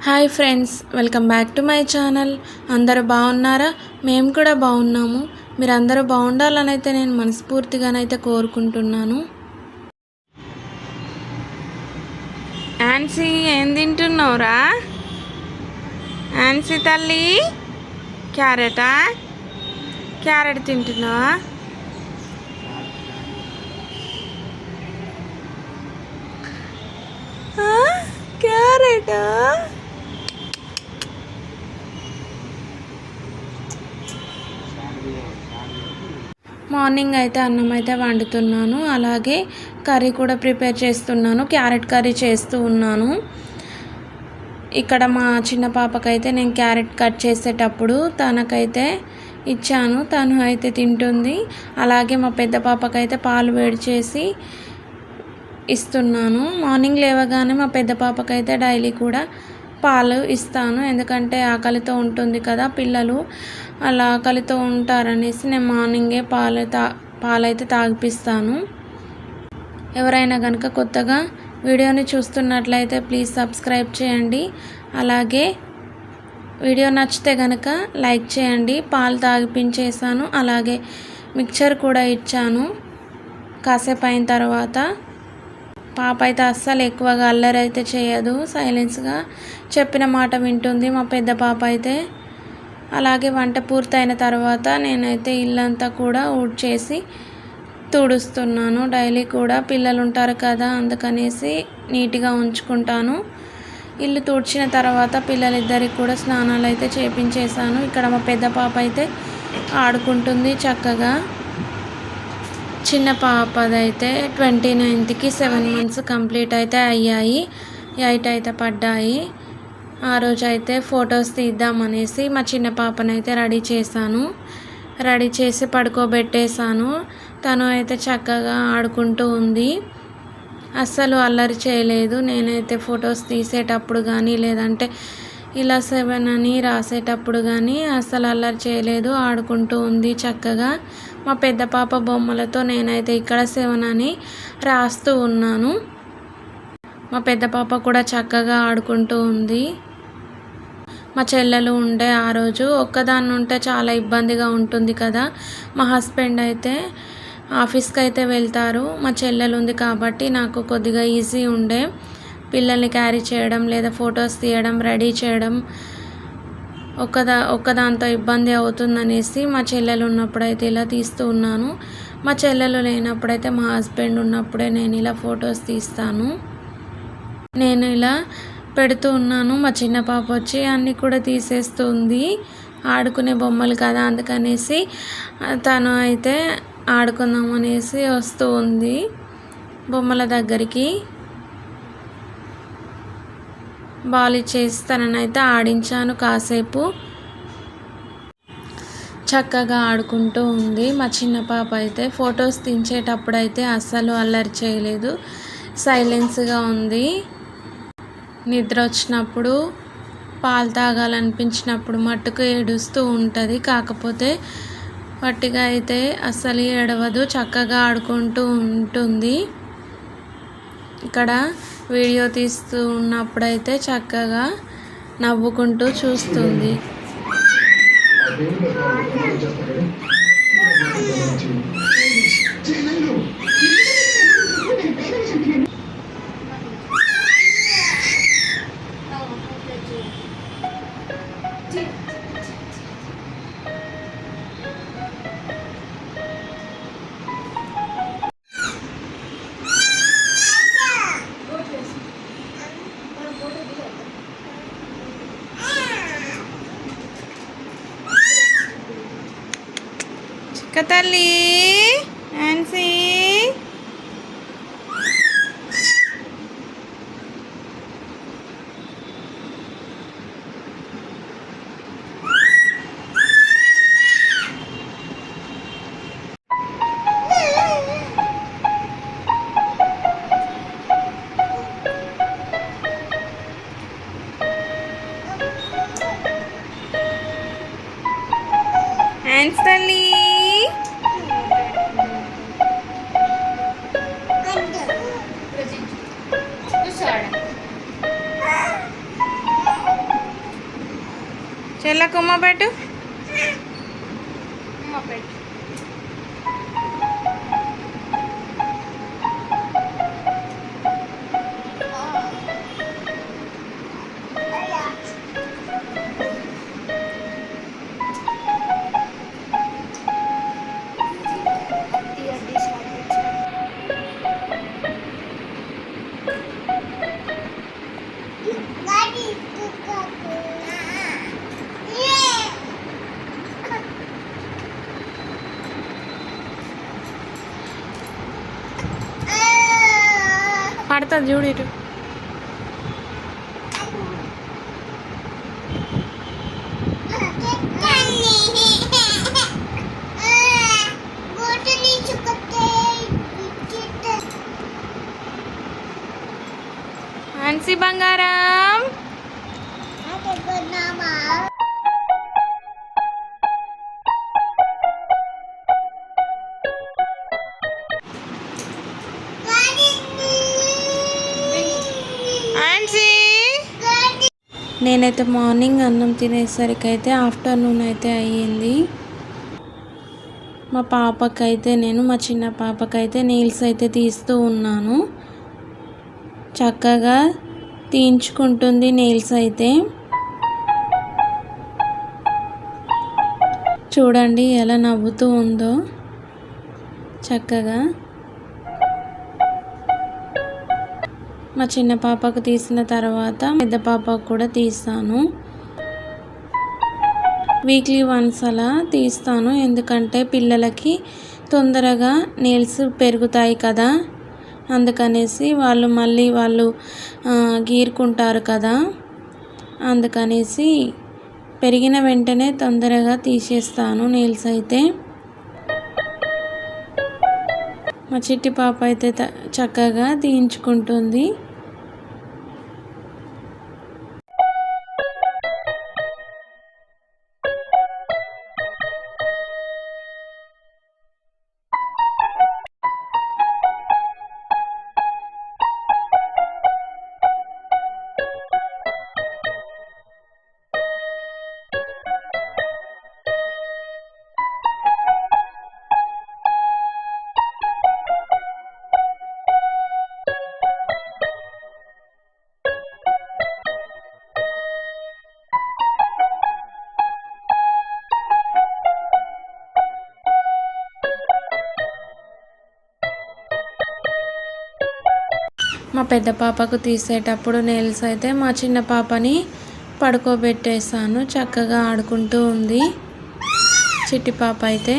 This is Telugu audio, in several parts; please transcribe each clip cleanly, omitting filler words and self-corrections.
Hi friends, welcome back to my channel. అందరూ బాగున్నారా? మేము కూడా బాగున్నాము. మీరందరూ బాగుండాలని అయితే నేను మనస్ఫూర్తిగానైతే కోరుకుంటున్నాను. ఆన్సీ, ఏం తింటున్నావురా? ఆన్సీ తల్లి, క్యారెట్ తింటున్నావా? క్యారెటా? మార్నింగ్ అయితే అన్నం అయితే వండుతున్నాను, అలాగే కర్రీ కూడా ప్రిపేర్ చేస్తున్నాను. క్యారెట్ కర్రీ చేస్తూ ఉన్నాను. ఇక్కడ మా చిన్న పాపకైతే నేను క్యారెట్ కట్ చేసేటప్పుడు తనకైతే ఇచ్చాను, తను అయితే తింటుంది. అలాగే మా పెద్ద పాపకైతే పాలు వేడి చేసి ఇస్తున్నాను. మార్నింగ్ లేవగానే మా పెద్ద పాపకైతే డైలీ కూడా పాలు ఇస్తాను, ఎందుకంటే ఆకలితో ఉంటుంది కదా పిల్లలు, అలా ఆకలితో ఉంటారనేసి నేను మార్నింగే పాలైతే తాగిపిస్తాను. ఎవరైనా కనుక కొత్తగా వీడియోని చూస్తున్నట్లయితే ప్లీజ్ సబ్స్క్రైబ్ చేయండి. అలాగే వీడియో నచ్చితే కనుక లైక్ చేయండి. పాలు తాగిపించేసాను, అలాగే మిక్చర్ కూడా ఇచ్చాను. కాసేపు అయిన తర్వాత పాప అయితే అస్సలు ఎక్కువగా అల్లరి అయితే చేయదు, సైలెన్స్గా చెప్పిన మాట వింటుంది మా పెద్ద పాప అయితే. అలాగే వంట పూర్తయిన తర్వాత నేనైతే ఇల్లంతా కూడా ఊడ్చేసి తుడుస్తున్నాను. డైలీ కూడా పిల్లలు ఉంటారు కదా, అందుకనేసి నీట్గా ఉంచుకుంటాను. ఇల్లు తుడిచిన తర్వాత పిల్లలిద్దరికి కూడా స్నానాలు అయితే చేపించేశాను. ఇక్కడ మా పెద్ద పాప అయితే ఆడుకుంటుంది చక్కగా. చిన్న పాపదైతే 29కి 7 months కంప్లీట్ అయితే అయ్యాయి, 8 అయితే పడ్డాయి. ఆ రోజు అయితే ఫొటోస్ తీద్దామనేసి మా చిన్న పాపనైతే రెడీ చేశాను. రెడీ చేసి పడుకోబెట్టేశాను. తను అయితే చక్కగా ఆడుకుంటూ ఉంది, అస్సలు అల్లరి చేయలేదు. నేనైతే ఫొటోస్ తీసేటప్పుడు కానీ లేదంటే ఇలా 7 అని రాసేటప్పుడు కానీ అస్సలు అల్లరి చేయలేదు, ఆడుకుంటూ ఉంది చక్కగా. మా పెద్ద పాప బొమ్మలతో నేనైతే ఇక్కడ 7 అని రాస్తూ ఉన్నాను. మా పెద్ద పాప కూడా చక్కగా ఆడుకుంటూ ఉంది. మా చెల్లెలు ఉండే ఆ రోజు ఒక్కదాన్ని ఉంటే చాలా ఇబ్బందిగా ఉంటుంది కదా. మా హస్బెండ్ అయితే ఆఫీస్కి అయితే వెళ్తారు, మా చెల్లెలు ఉంది కాబట్టి నాకు కొద్దిగా ఈజీ ఉండే పిల్లల్ని క్యారీ చేయడం, లేదా ఫొటోస్ తీయడం, రెడీ చేయడం. ఒక్కదాంతో ఇబ్బంది అవుతుందనేసి మా చెల్లెలు ఉన్నప్పుడైతే ఇలా తీస్తూ ఉన్నాను. మా చెల్లెలు లేనప్పుడైతే మా హస్బెండ్ ఉన్నప్పుడే నేను ఇలా ఫొటోస్ తీస్తాను. నేను ఇలా పెడుతూ ఉన్నాను. మా చిన్న పాప వచ్చి అన్నీ కూడా తీసేస్తుంది, ఆడుకునే బొమ్మలు కదా, అందుకనేసి తను అయితే ఆడుకుందాం అనేసి వస్తూ ఉంది బొమ్మల దగ్గరికి. బాల్ ఇచ్చేసి తననైతే ఆడించాను కాసేపు. చక్కగా ఆడుకుంటూ ఉంది. మా చిన్న పాప అయితే ఫొటోస్ తీసేటప్పుడు అయితే అస్సలు అల్లరి చేయలేదు, సైలెన్స్గా ఉంది. నిద్ర వచ్చినప్పుడు, పాలు తాగాలనిపించినప్పుడు మట్టుకు ఏడుస్తూ ఉంటుంది, కాకపోతే పట్టిగా అయితే అస్సలు ఏడవదు, చక్కగా ఆడుకుంటూ ఉంటుంది. ఇక్కడ వీడియో తీస్తూ ఉన్నప్పుడైతే చక్కగా నవ్వుకుంటూ చూస్తుంది. తల్లి ఆన్సీ, ఆన్స్ తల్లి. చెల్లకు ఉమ్మ పెట్టు. ఉమ్మ పెట్టు. పడుతుంది చూడు ఇటు. హన్సీ బంగారం నేనైతే మార్నింగ్ అన్నం తినేసరికి అయితే ఆఫ్టర్నూన్ అయితే అయ్యింది. మా పాపకైతే మా చిన్న పాపకైతే నెయిల్స్ అయితే తీస్తూ ఉన్నాను. చక్కగా తీయించుకుంటుంది నెయిల్స్ అయితే. చూడండి ఎలా నవ్వుతూ ఉందో చక్కగా. మా చిన్న పాపకు తీసిన తర్వాత పెద్ద పాపకు కూడా తీస్తాను. వీక్లీ వన్స్ అలా తీస్తాను, ఎందుకంటే పిల్లలకి తొందరగా నెయిల్స్ పెరుగుతాయి కదా, అందుకనేసి వాళ్ళు గీరుకుంటారు కదా, అందుకనేసి పెరిగిన వెంటనే తొందరగా తీసేస్తాను నెయిల్స్ అయితే. మా చిట్టి పాప అయితే చక్కగా తీయించుకుంటుంది. మా పెద్ద పాపకు తీసేటప్పుడు నెయిల్స్ అయితే మా చిన్న పాపని పడుకోబెట్టేసాను. చక్కగా ఆడుకుంటూ ఉంది చిట్టి పాప అయితే.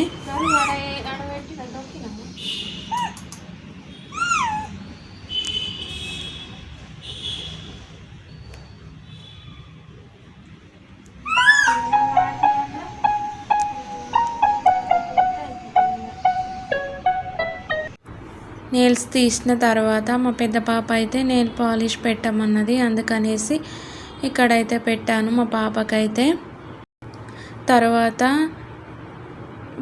నెయిల్స్ తీసిన తర్వాత మా పెద్ద పాప అయితే నెయిల్ పాలిష్ పెట్టమన్నది, అందుకనేసి ఇక్కడైతే పెట్టాను మా పాపకైతే. తర్వాత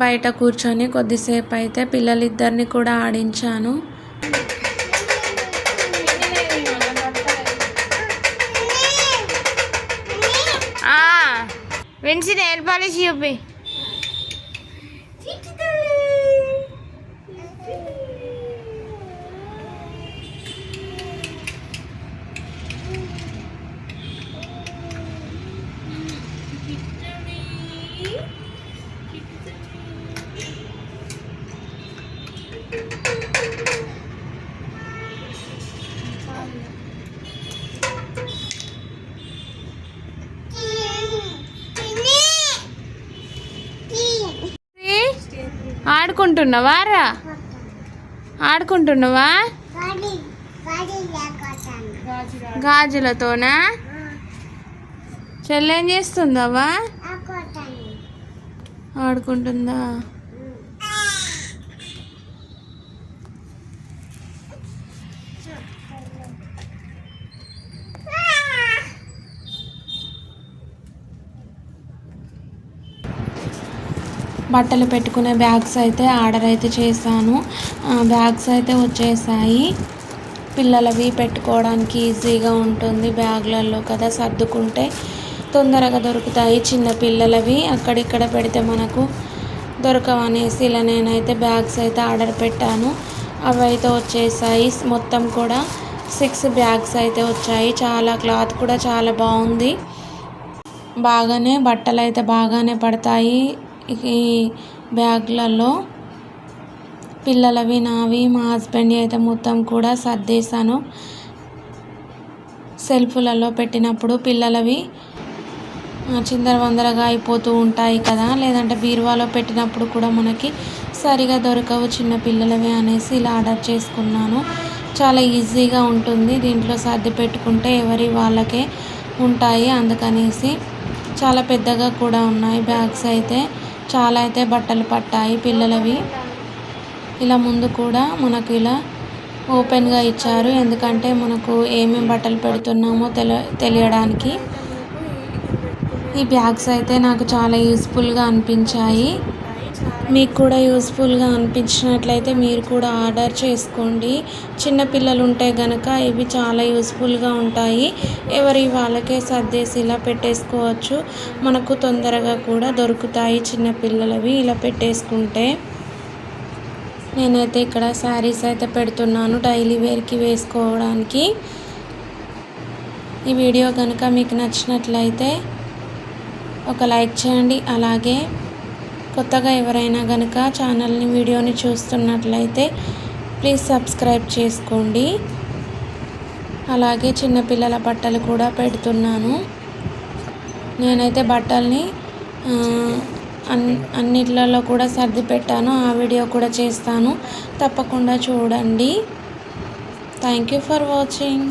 బయట కూర్చొని కొద్దిసేపు అయితే పిల్లలిద్దరిని కూడా ఆడించాను. విన్సి నెయిల్ పాలిష్ చూపి. ఆడుకుంటున్నావా రా? ఆడుకుంటున్నావా గాజులతోనా? చెల్లేం చేస్తుందవ్వా? ఆడుకుంటుందా? బట్టలు పెట్టుకునే బ్యాగ్స్ అయితే ఆర్డర్ అయితే చేశాను. బ్యాగ్స్ అయితే వచ్చేసాయి. పిల్లలవి పెట్టుకోవడానికి ఈజీగా ఉంటుంది బ్యాగ్లలో కదా, సర్దుకుంటే తొందరగా దొరుకుతాయి చిన్న పిల్లలవి. అక్కడిక్కడ పెడితే మనకు దొరకవనేసి ఇలా నేనైతే బ్యాగ్స్ అయితే ఆర్డర్ పెట్టాను. అవి అయితే వచ్చేసాయి. మొత్తం కూడా 6 బ్యాగ్స్ అయితే వచ్చాయి. చాలా క్లాత్ కూడా చాలా బాగుంది. బాగానే బట్టలు అయితే బాగానే పడతాయి ఈ బ్యాగ్లలో. పిల్లలవి, నావి, మా హస్బెండ్ అయితే మొత్తం కూడా సర్దేశాను. సెల్ఫ్లలో పెట్టినప్పుడు పిల్లలవి చిందరవందరగా అయిపోతూ ఉంటాయి కదా, లేదంటే బీరువాలో పెట్టినప్పుడు కూడా మనకి సరిగా దొరకవు చిన్న పిల్లలవి అనేసి ఇలా ఆర్డర్ చేసుకున్నాను. చాలా ఈజీగా ఉంటుంది. దీంట్లో సర్ది పెట్టుకుంటే ఎవరి వాళ్ళకే ఉంటాయి. అందుకనేసి చాలా పెద్దగా కూడా ఉన్నాయి బ్యాగ్స్ అయితే. చాలా అయితే బట్టలు పట్టాయి పిల్లలవి. ఇలా ముందు కూడా మనకు ఇలా ఓపెన్గా ఇచ్చారు, ఎందుకంటే మనకు ఏమేమి బట్టలు పెడుతున్నామో తెలియడానికి. ఈ బ్యాగ్స్ అయితే నాకు చాలా యూస్ఫుల్గా అనిపించాయి. మీకు కూడా యూస్ఫుల్గా అనిపించినట్లయితే మీరు కూడా ఆర్డర్ చేసుకోండి. చిన్నపిల్లలు ఉంటే కనుక ఇవి చాలా యూస్ఫుల్గా ఉంటాయి. ఎవరి వాళ్ళకే సర్దేసి ఇలా పెట్టేసుకోవచ్చు. మనకు తొందరగా కూడా దొరుకుతాయి చిన్నపిల్లలవి ఇలా పెట్టేసుకుంటే. నేనైతే ఇక్కడ శారీస్ అయితే పెడుతున్నాను డైలీ వేర్కి వేసుకోవడానికి. ఈ వీడియో కనుక మీకు నచ్చినట్లయితే ఒక లైక్ చేయండి. అలాగే కొత్తగా ఎవరైనా కనుక వీడియోని చూస్తున్నట్లయితే ప్లీజ్ సబ్స్క్రైబ్ చేసుకోండి. అలాగే చిన్నపిల్లల బట్టలు కూడా పెడుతున్నాను. నేనైతే బట్టల్ని అన్నిట్లలో కూడా సర్ది పెట్టాను. ఆ వీడియో కూడా చేస్తాను, తప్పకుండా చూడండి. Thank you for watching.